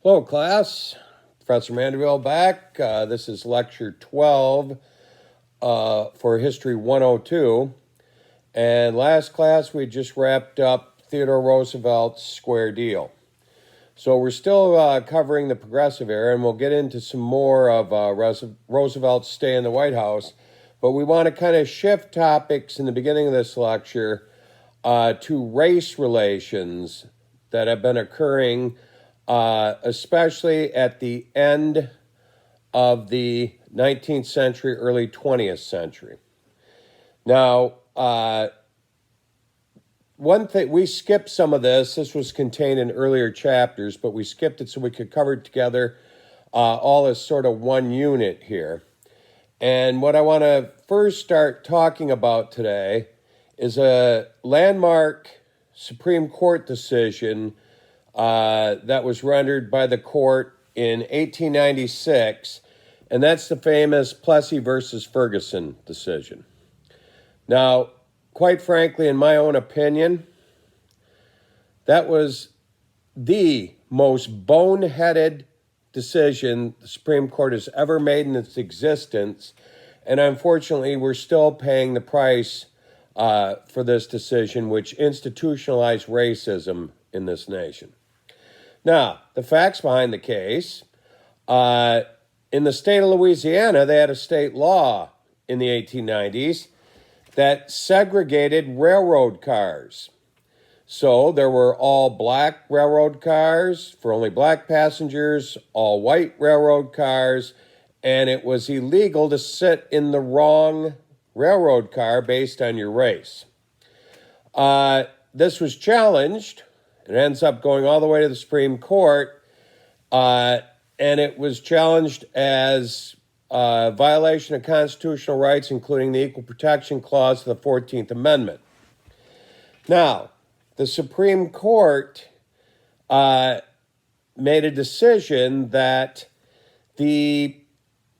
Hello, class. Professor Mandeville back. This is lecture 12 for History 102. And last class, we just wrapped up Theodore Roosevelt's square deal. So we're still covering the progressive era, and we'll get into some more of Roosevelt's stay in the White House. But we want to kind of shift topics in the beginning of this lecture to race relations that have been occurring especially at the end of the 19th century, early 20th century. Now, one thing, we skipped some of this. This was contained in earlier chapters, but we skipped it so we could cover it together all as sort of one unit here. And what I want to first start talking about today is a landmark Supreme Court decision that was rendered by the court in 1896, and that's the famous Plessy versus Ferguson decision. Now, quite frankly, in my own opinion, that was the most boneheaded decision the Supreme Court has ever made in its existence, and unfortunately, we're still paying the price for this decision, which institutionalized racism in this nation. Now, the facts behind the case, in the state of Louisiana, they had a state law in the 1890s that segregated railroad cars. So there were all black railroad cars for only black passengers, all white railroad cars, and it was illegal to sit in the wrong railroad car based on your race. This was challenged. It ends up going all the way to the Supreme Court, and it was challenged as a violation of constitutional rights, including the Equal Protection Clause of the 14th Amendment. Now, the Supreme Court made a decision that the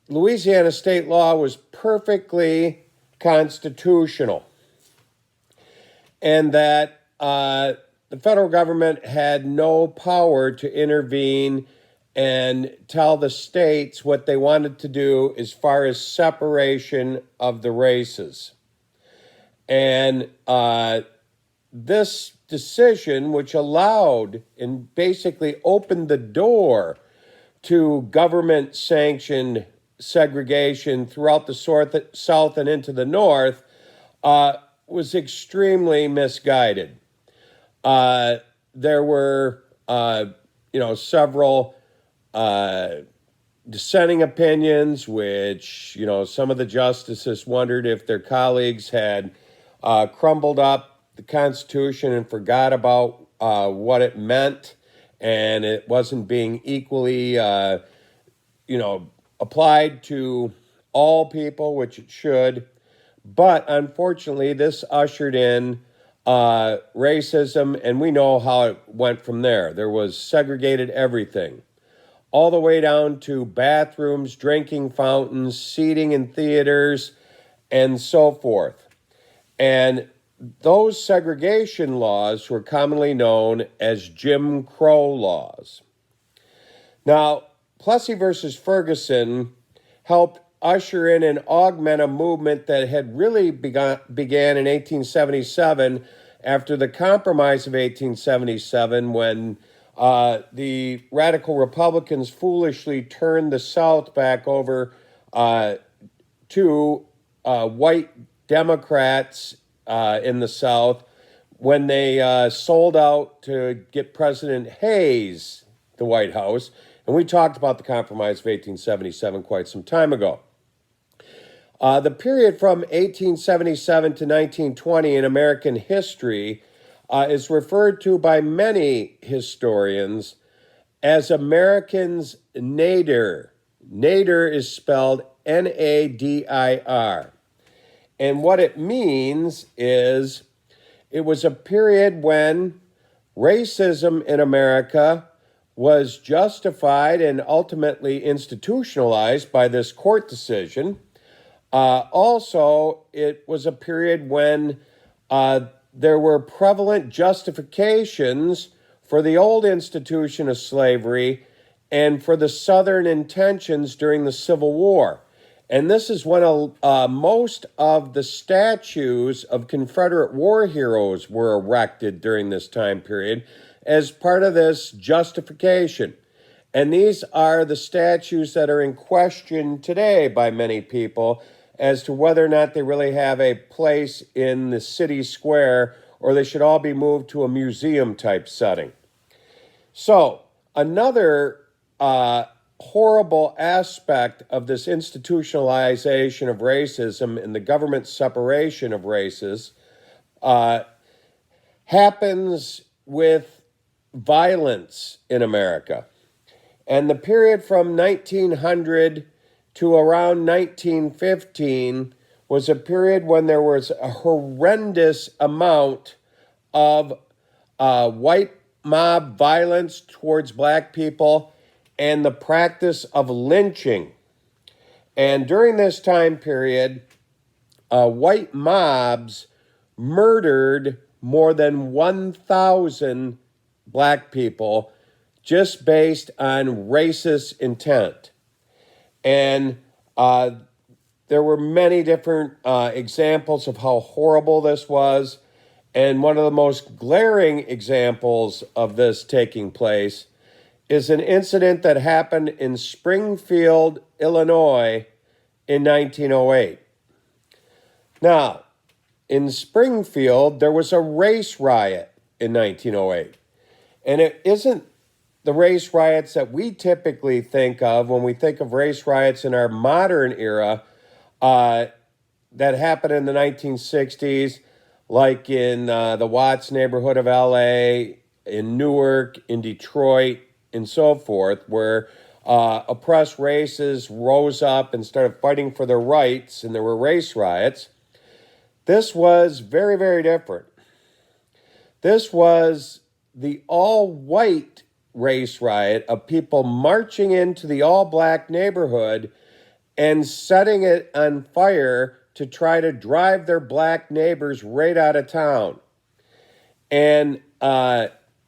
Louisiana state law was perfectly constitutional, and that the federal government had no power to intervene and tell the states what they wanted to do as far as separation of the races. And this decision, which allowed and basically opened the door to government-sanctioned segregation throughout the South and into the North, was extremely misguided. There were, several dissenting opinions, which, some of the justices wondered if their colleagues had crumbled up the Constitution and forgot about what it meant, and it wasn't being equally, applied to all people, which it should. But unfortunately, this ushered in racism, and we know how it went from there. There was segregated everything, all the way down to bathrooms, drinking fountains, seating in theaters, and so forth. And those segregation laws were commonly known as Jim Crow laws. Now, Plessy versus Ferguson helped usher in and augment a movement that had really began in 1877 after the Compromise of 1877, when the radical Republicans foolishly turned the South back over to white Democrats in the South when they sold out to get President Hayes the White House. And we talked about the Compromise of 1877 quite some time ago. The period from 1877 to 1920 in American history is referred to by many historians as Americans' Nader. Nader is spelled Nadir. And what it means is it was a period when racism in America was justified and ultimately institutionalized by this court decision. Also, it was a period when there were prevalent justifications for the old institution of slavery and for the Southern intentions during the Civil War. And this is when most of the statues of Confederate war heroes were erected during this time period as part of this justification. And these are the statues that are in question today by many people as to whether or not they really have a place in the city square or they should all be moved to a museum type setting. So, another horrible aspect of this institutionalization of racism and the government separation of races happens with violence in America. And the period from 1900 to around 1915 was a period when there was a horrendous amount of white mob violence towards black people and the practice of lynching. And during this time period, white mobs murdered more than 1,000 black people just based on racist intent. And there were many different examples of how horrible this was. And one of the most glaring examples of this taking place is an incident that happened in Springfield, Illinois in 1908. Now, in Springfield, there was a race riot in 1908. And it isn't the race riots that we typically think of when we think of race riots in our modern era that happened in the 1960s, like in the Watts neighborhood of LA, in Newark, in Detroit, and so forth, where oppressed races rose up and started fighting for their rights, and there were race riots. This was very, very different. This was the all-white race riot of people marching into the all-black neighborhood and setting it on fire to try to drive their black neighbors right out of town. And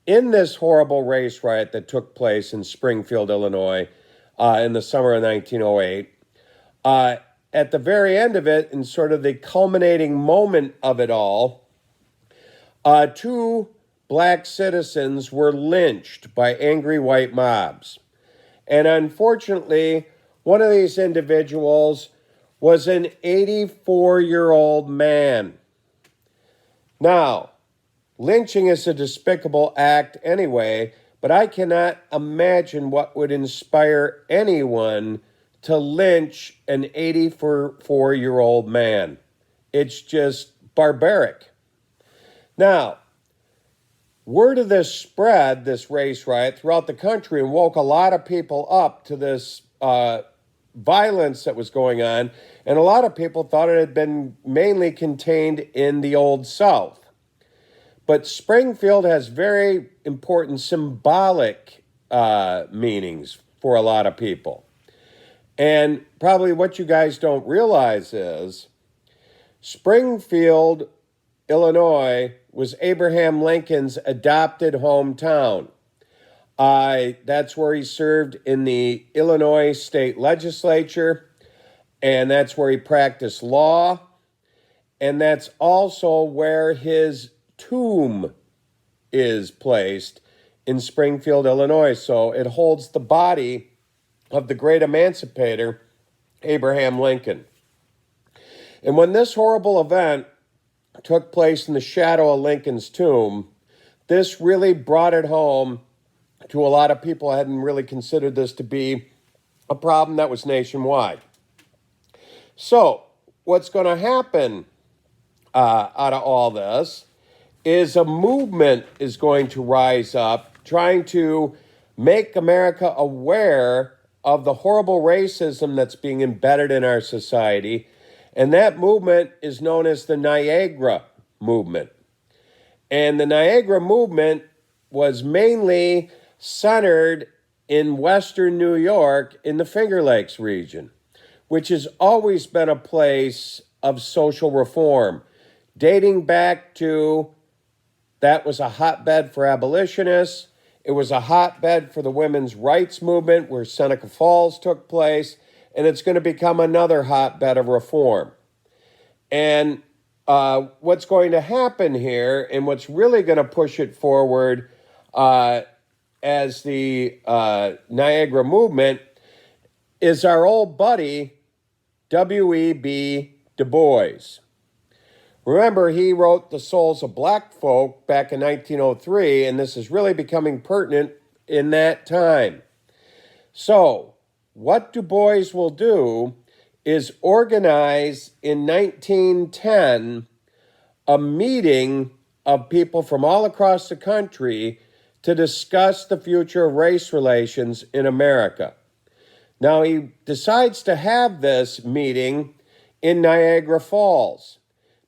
in this horrible race riot that took place in Springfield, Illinois, in the summer of 1908, at the very end of it, in sort of the culminating moment of it all, two black citizens were lynched by angry white mobs. And unfortunately, one of these individuals was an 84-year-old man. Now, lynching is a despicable act anyway, but I cannot imagine what would inspire anyone to lynch an 84-year-old man. It's just barbaric. Now, word of this spread, this race riot, throughout the country and woke a lot of people up to this violence that was going on. And a lot of people thought it had been mainly contained in the Old South. But Springfield has very important symbolic meanings for a lot of people. And probably what you guys don't realize is Springfield, Illinois, was Abraham Lincoln's adopted hometown. That's where he served in the Illinois state legislature, and that's where he practiced law, and that's also where his tomb is placed in Springfield, Illinois. So it holds the body of the great emancipator, Abraham Lincoln. And when this horrible event took place in the shadow of Lincoln's tomb, this really brought it home to a lot of people who hadn't really considered this to be a problem that was nationwide. So what's going to happen out of all this is a movement is going to rise up trying to make America aware of the horrible racism that's being embedded in our society. And that movement is known as the Niagara Movement. And the Niagara Movement was mainly centered in western New York in the Finger Lakes region, which has always been a place of social reform, dating back to that was a hotbed for abolitionists. It was a hotbed for the women's rights movement where Seneca Falls took place, and it's going to become another hotbed of reform. And what's going to happen here, and what's really going to push it forward as the Niagara Movement, is our old buddy, W.E.B. Du Bois. Remember, he wrote The Souls of Black Folk back in 1903, and this is really becoming pertinent in that time. So, what Du Bois will do is organize in 1910 a meeting of people from all across the country to discuss the future of race relations in America. Now, he decides to have this meeting in Niagara Falls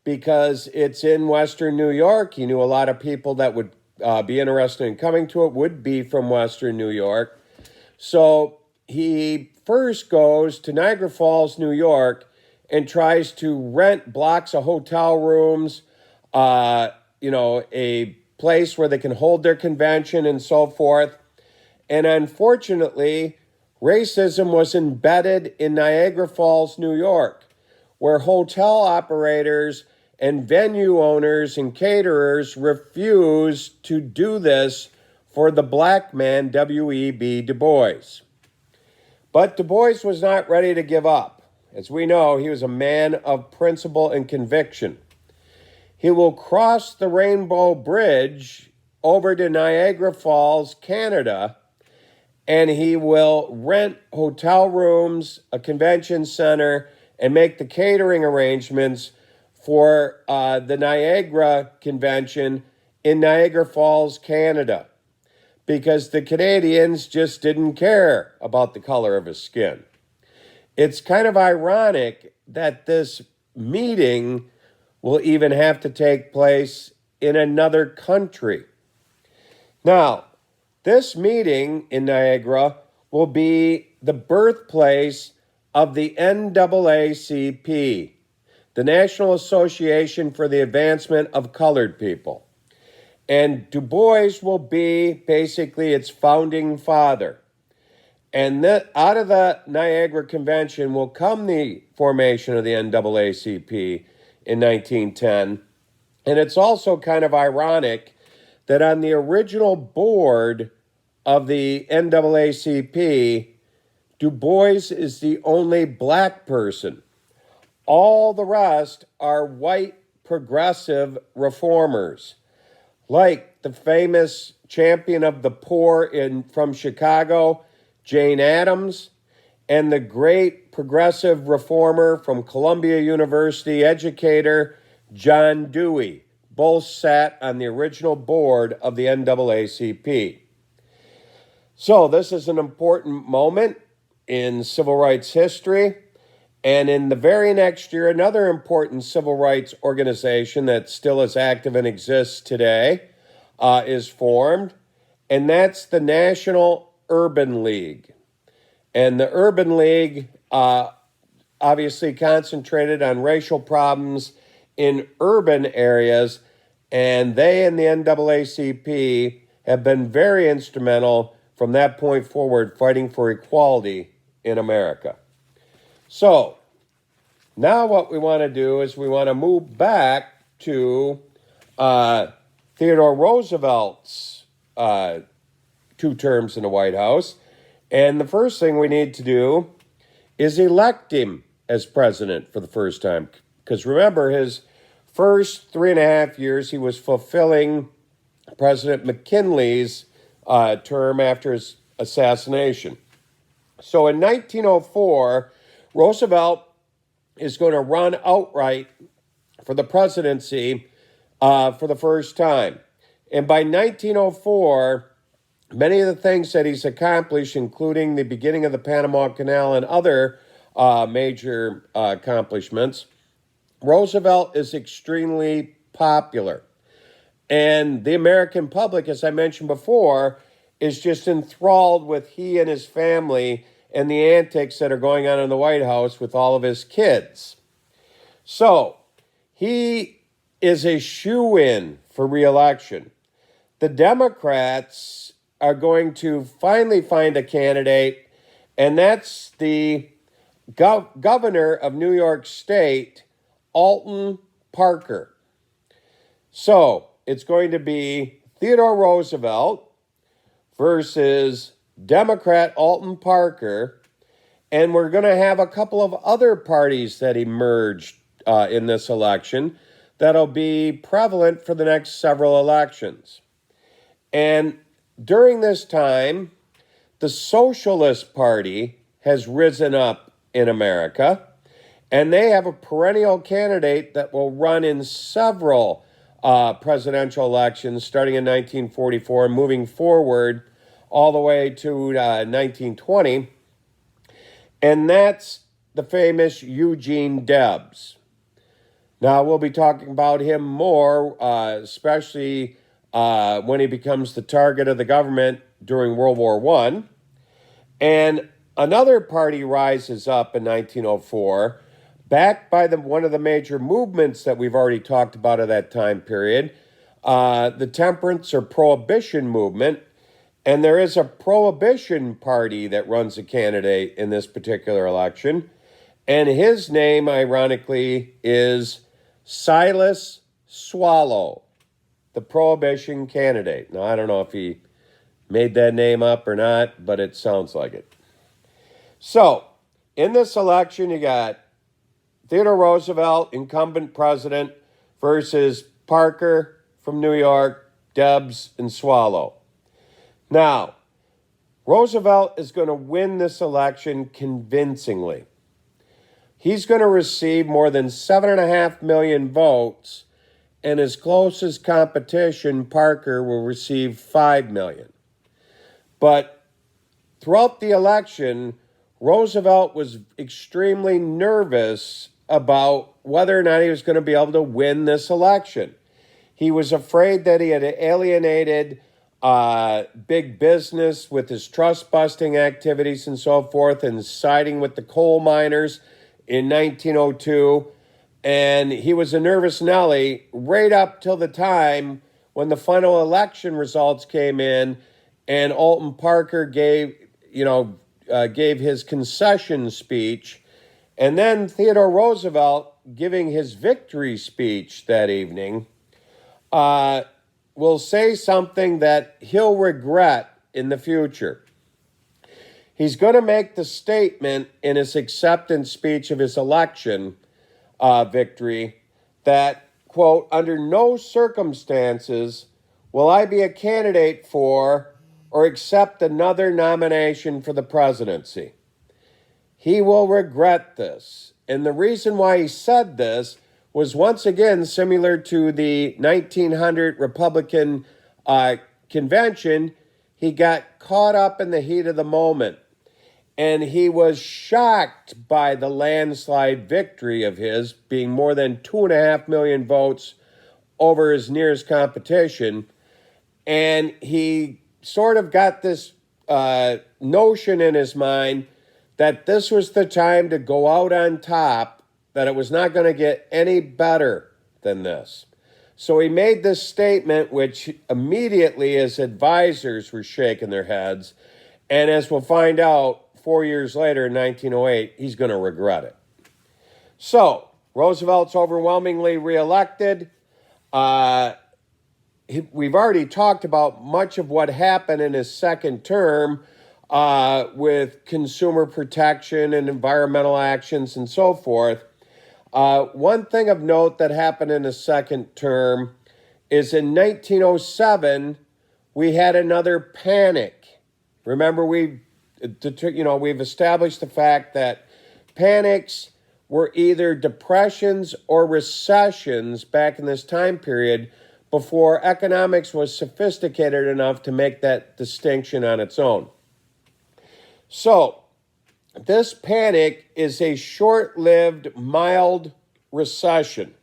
because it's in Western New York. He knew a lot of people that would be interested in coming to it would be from Western New York. So he first goes to Niagara Falls, New York, and tries to rent blocks of hotel rooms, a place where they can hold their convention and so forth. And unfortunately, racism was embedded in Niagara Falls, New York, where hotel operators and venue owners and caterers refused to do this for the black man, W.E.B. Du Bois. But Du Bois was not ready to give up. As we know, he was a man of principle and conviction. He will cross the Rainbow Bridge over to Niagara Falls, Canada, and he will rent hotel rooms, a convention center, and make the catering arrangements for the Niagara Convention in Niagara Falls, Canada, because the Canadians just didn't care about the color of his skin. It's kind of ironic that this meeting will even have to take place in another country. Now, this meeting in Niagara will be the birthplace of the NAACP, the National Association for the Advancement of Colored People. And Du Bois will be basically its founding father. And out of the Niagara Convention will come the formation of the NAACP in 1910. And it's also kind of ironic that on the original board of the NAACP, Du Bois is the only black person. All the rest are white progressive reformers, like the famous champion of the poor from Chicago, Jane Addams, and the great progressive reformer from Columbia University educator, John Dewey. Both sat on the original board of the NAACP. So this is an important moment in civil rights history. And in the very next year, another important civil rights organization that still is active and exists today is formed, and that's the National Urban League. And the Urban League obviously concentrated on racial problems in urban areas, and they and the NAACP have been very instrumental from that point forward fighting for equality in America. So, now what we want to do is we want to move back to Theodore Roosevelt's 2 terms in the White House. And the first thing we need to do is elect him as president for the first time. Because remember, his first 3.5 years, he was fulfilling President McKinley's term after his assassination. So in 1904, Roosevelt is going to run outright for the presidency for the first time. And by 1904, many of the things that he's accomplished, including the beginning of the Panama Canal and other major accomplishments, Roosevelt is extremely popular. And the American public, as I mentioned before, is just enthralled with he and his family and the antics that are going on in the White House with all of his kids. So, he is a shoo-in for re-election. The Democrats are going to finally find a candidate, and that's the governor of New York State, Alton Parker. So it's going to be Theodore Roosevelt versus Democrat Alton Parker, and we're going to have a couple of other parties that emerged in this election that'll be prevalent for the next several elections. And during this time, the Socialist Party has risen up in America, and they have a perennial candidate that will run in several presidential elections starting in 1944 and moving forward all the way to 1920, and that's the famous Eugene Debs. Now, we'll be talking about him more, especially when he becomes the target of the government during World War I. And another party rises up in 1904, backed by one of the major movements that we've already talked about at that time period, the temperance or prohibition movement. And there is a prohibition party that runs a candidate in this particular election. And his name, ironically, is Silas Swallow, the prohibition candidate. Now, I don't know if he made that name up or not, but it sounds like it. So, in this election, you got Theodore Roosevelt, incumbent president, versus Parker from New York, Debs, and Swallow. Now, Roosevelt is going to win this election convincingly. He's going to receive more than 7.5 million votes, and his closest competition, Parker, will receive 5 million. But throughout the election, Roosevelt was extremely nervous about whether or not he was going to be able to win this election. He was afraid that he had alienated big business with his trust-busting activities and so forth, and siding with the coal miners in 1902. And he was a nervous Nelly right up till the time when the final election results came in and Alton Parker gave his concession speech. And then Theodore Roosevelt, giving his victory speech that evening, will say something that he'll regret in the future. He's going to make the statement in his acceptance speech of his election victory that, quote, "under no circumstances will I be a candidate for or accept another nomination for the presidency." He will regret this. And the reason why he said this was once again similar to the 1900 Republican convention. He got caught up in the heat of the moment. And he was shocked by the landslide victory of his, being more than 2.5 million votes over his nearest competition. And he sort of got this notion in his mind that this was the time to go out on top, that it was not going to get any better than this. So he made this statement, which immediately his advisors were shaking their heads. And as we'll find out, 4 years later, in 1908, he's going to regret it. So, Roosevelt's overwhelmingly reelected. We've already talked about much of what happened in his second term with consumer protection and environmental actions and so forth. One thing of note that happened in his second term is in 1907, we had another panic. Remember, we've established the fact that panics were either depressions or recessions back in this time period before economics was sophisticated enough to make that distinction on its own. So, this panic is a short-lived, mild recession.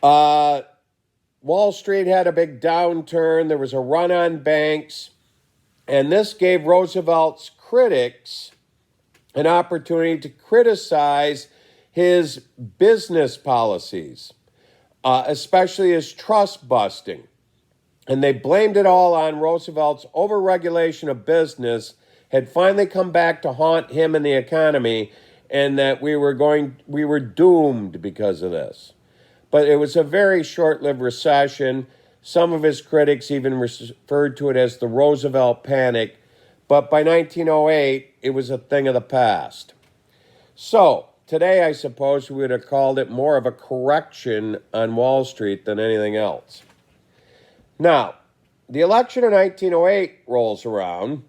Wall Street had a big downturn. There was a run on banks. And this gave Roosevelt's critics an opportunity to criticize his business policies, especially his trust busting. and they blamed it all on Roosevelt's overregulation of business had finally come back to haunt him and the economy, and that we were doomed because of this. But it was a very short-lived recession. Some of his critics even referred to it as the Roosevelt panic, but by 1908, it was a thing of the past. So, today I suppose we would have called it more of a correction on Wall Street than anything else. Now, the election of 1908 rolls around,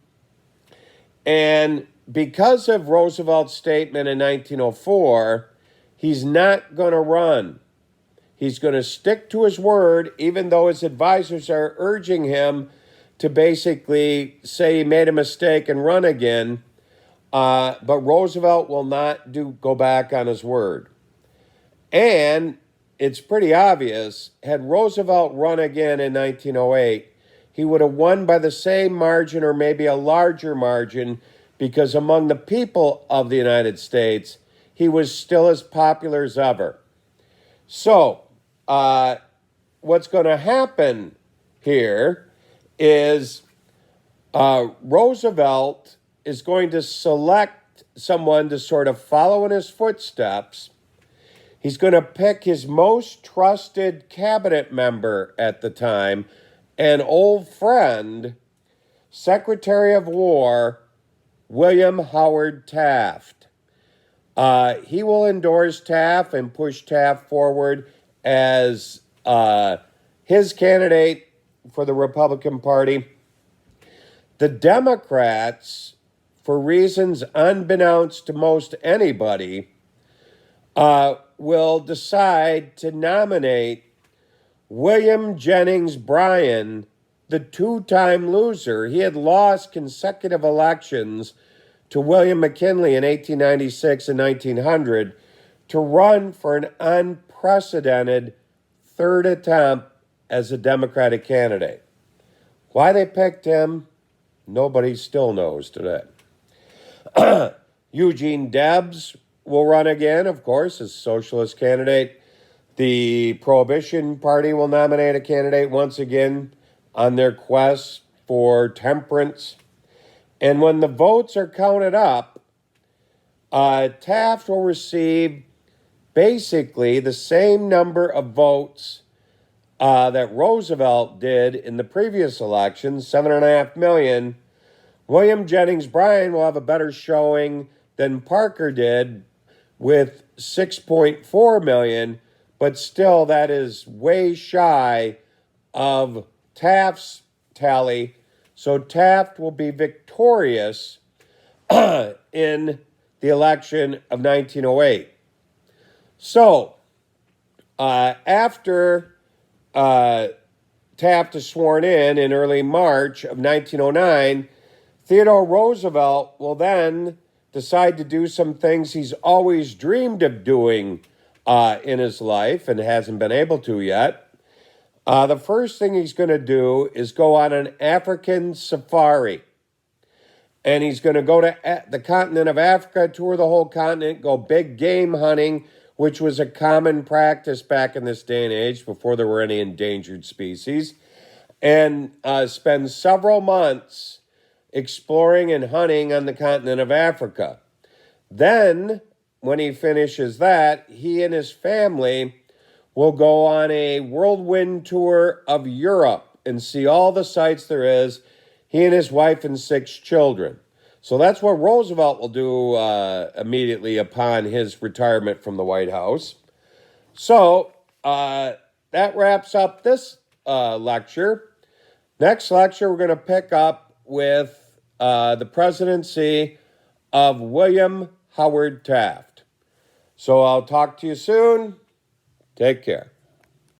and because of Roosevelt's statement in 1904, he's not going to run. He's going to stick to his word, even though his advisors are urging him to basically say he made a mistake and run again. But Roosevelt will not go back on his word. And it's pretty obvious, had Roosevelt run again in 1908, he would have won by the same margin or maybe a larger margin, because among the people of the United States, he was still as popular as ever. So, what's going to happen here is Roosevelt is going to select someone to sort of follow in his footsteps. He's going to pick his most trusted cabinet member at the time, an old friend, Secretary of War, William Howard Taft. He will endorse Taft and push Taft forward as his candidate for the Republican Party. The Democrats, for reasons unbeknownst to most anybody, will decide to nominate William Jennings Bryan, the two-time loser. He had lost consecutive elections to William McKinley in 1896 and 1900 to run for an unprecedented third attempt as a Democratic candidate. Why they picked him, nobody still knows today. Eugene Debs will run again, of course, as socialist candidate. The Prohibition Party will nominate a candidate once again on their quest for temperance. And when the votes are counted up, Taft will receive basically the same number of votes that Roosevelt did in the previous election, 7.5 million. William Jennings Bryan will have a better showing than Parker did with 6.4 million, but still that is way shy of Taft's tally. So Taft will be victorious in the election of 1908. So after Taft is sworn in early March of 1909, Theodore Roosevelt will then decide to do some things he's always dreamed of doing in his life and hasn't been able to yet. The first thing he's going to do is go on an African safari. And he's going to go to the continent of Africa, tour the whole continent, go big game hunting, which was a common practice back in this day and age before there were any endangered species, and spend several months exploring and hunting on the continent of Africa. Then, when he finishes that, he and his family will go on a whirlwind tour of Europe and see all the sights there is, he and his wife and 6 children. So that's what Roosevelt will do immediately upon his retirement from the White House. So that wraps up this lecture. Next lecture, we're going to pick up with the presidency of William Howard Taft. So I'll talk to you soon. Take care.